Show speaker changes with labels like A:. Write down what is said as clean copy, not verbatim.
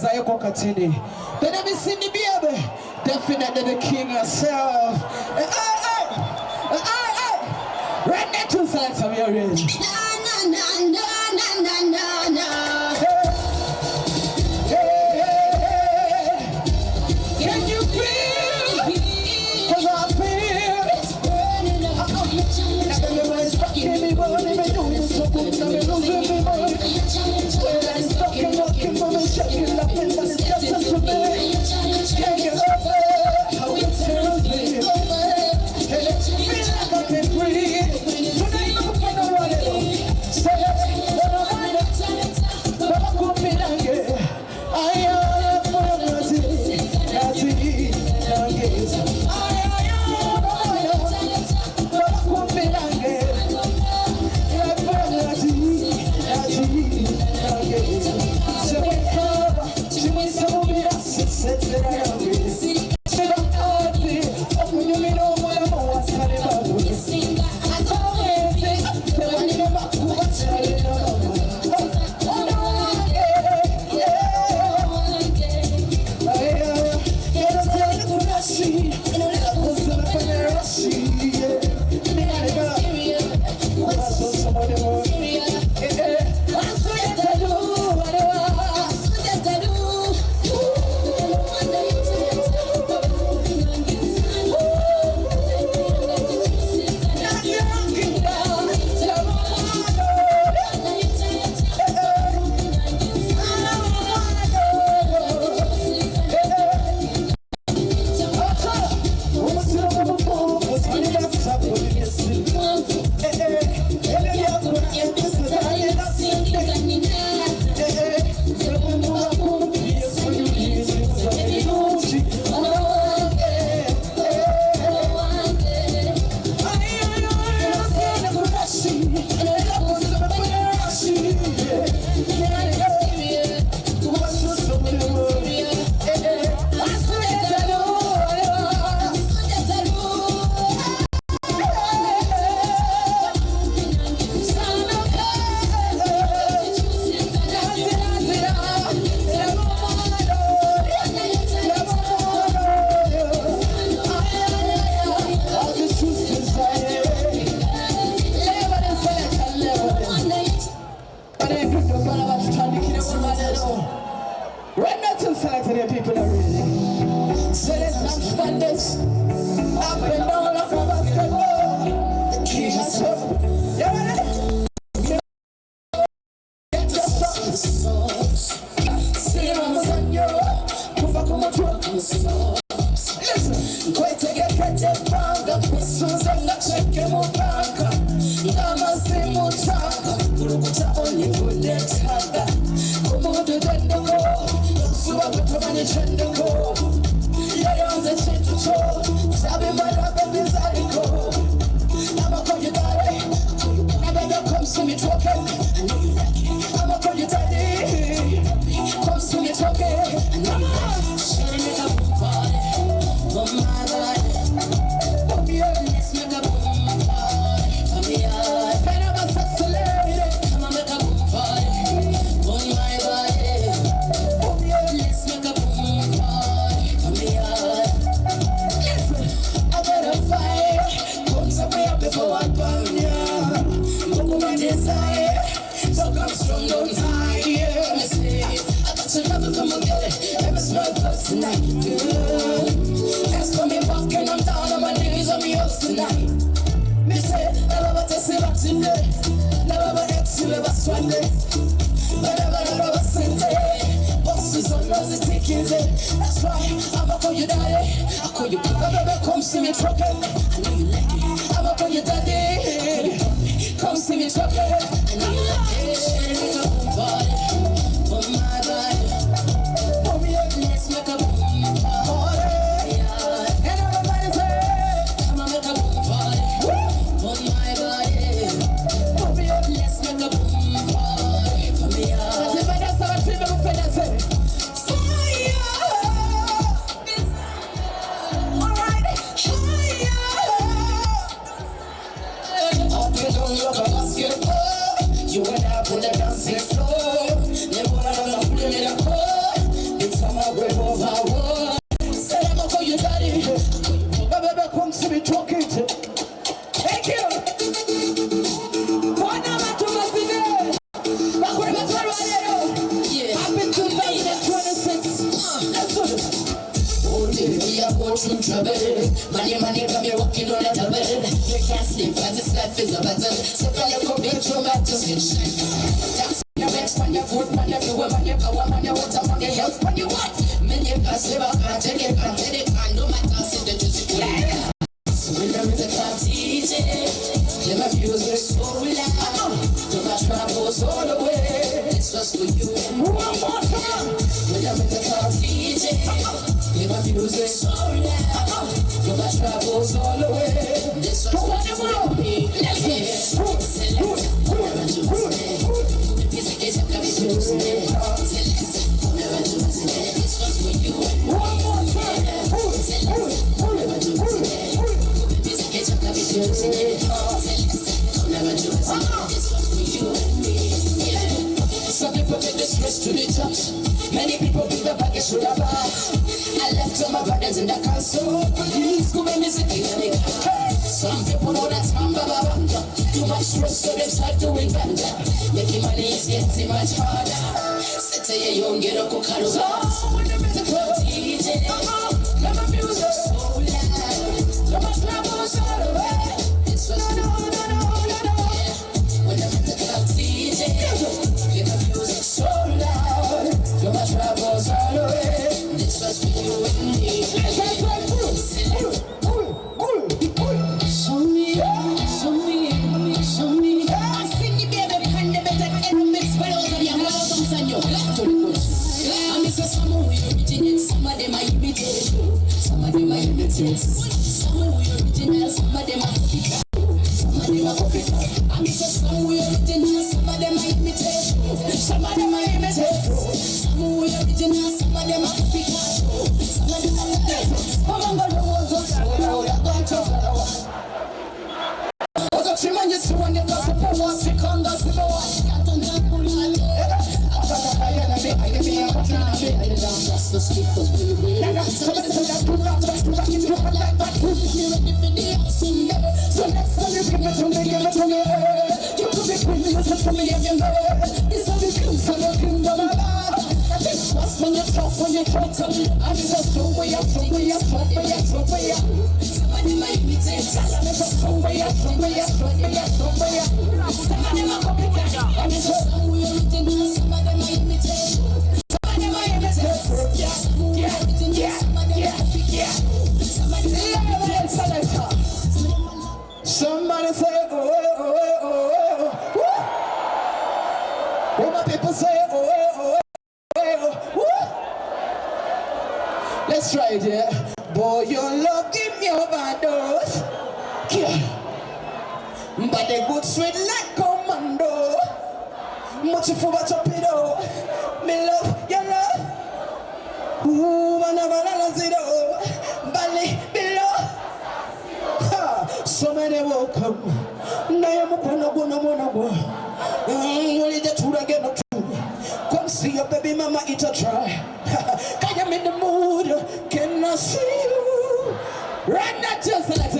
A: Zion Kokatini. Then let me see the baby. Definitely the king herself. Right now to select some areas. Can you feel? Cause I feel it's burning up. Everybody's fucking me, but I'm doing so good. I'm losing me, but I'm fucking walking, but I'm shaking up and it's just to me. Can't get over how it tells me. Feel like I can breathe. Tonight I'm gonna run it. Say it, but I'm gonna be like it. I am Nazi.
B: That's why I'ma call you daddy. I call you baby, come see me trucking. I know you like it. I'ma call you daddy. Come see me trucking. I know you like it. Shit, make a boom body, on my body. Pull me up, let's make a boom body. And everybody say, I'ma make a boom body, on my body. Pull me up, let's make a boom body. Pull me up. That's it, that's how I treat them. That's it. Look a basketball. go through trouble. Money, come here walking on a double. You can't sleep as this life is a battle. So when you come into my just get shine. Your next man, your food man, your fuel man, your power man, your water man, your health man, you what? Many pass live, I can't take it, and no matter sit the music. So when I'm in the club, DJ, play my music so loud. Till my troubles all the way. It's just for you and me. One more time. When I'm in the club, DJ, play my music so loud. Till my troubles all the way. It's just for you and me. Let's get it. Select, whatever you say. Music is a music. Select, whatever you say. It's just for you and me. One more time. Select, whatever you say. Music is a music. Some people take the stress to the top. Many people give the baggage to the bar. I left all my brothers in the castle. Please go and visit me. Some people know that's bamba. Too much stress, so they start doing banda. Making money is getting much harder. Say you don't get a coca. So when the music goes, DJ, let my music so loud. Let my troubles all the way. It's just no. When the music goes, DJ, let my music so loud. Let my troubles all the way. This was for you and me. Show me. I sing the baby pan the better and mix well over the amount of and your left to the bush. I miss a summer we originate, some of them I imitate. Some of them I imitate. Some we original, some of them I copy. Some of them I copy. I miss a summer we original, some of them I imitate. Some of them I imitate. Some we original, some of them I copy. Some of them I imitate. I'm on the road to slow down, don't talk about it. Chimanya siwanya kasi powa sikanda sibawa yatanda kulale. Just the sleep was really ready for the action. So next time you give it to me, give it to me. You could be queen, you could for me if you know. It's a big king, so you can go about. Trust when you talk, when you talk to me. I'm just so way up, so way up, so way up, so way up. Somebody might be saying, so way up, so way up, so way up, so way up. Somebody might copy that. I'm just so way original, somebody might imitate. Somebody might imitate. Yeah.
A: Somebody say, oh. What my people say, oh. Let's try it, yeah. Boy, your love give me overdose. Yeah. But they good sweet like commando. Much for what's up it all. Me love, your love. Ooh, manabala zero. Bali below. So many welcome. Only the two again of two. Come see your baby mama eat a try. Can you in the mood? Can I see you? Right now, just like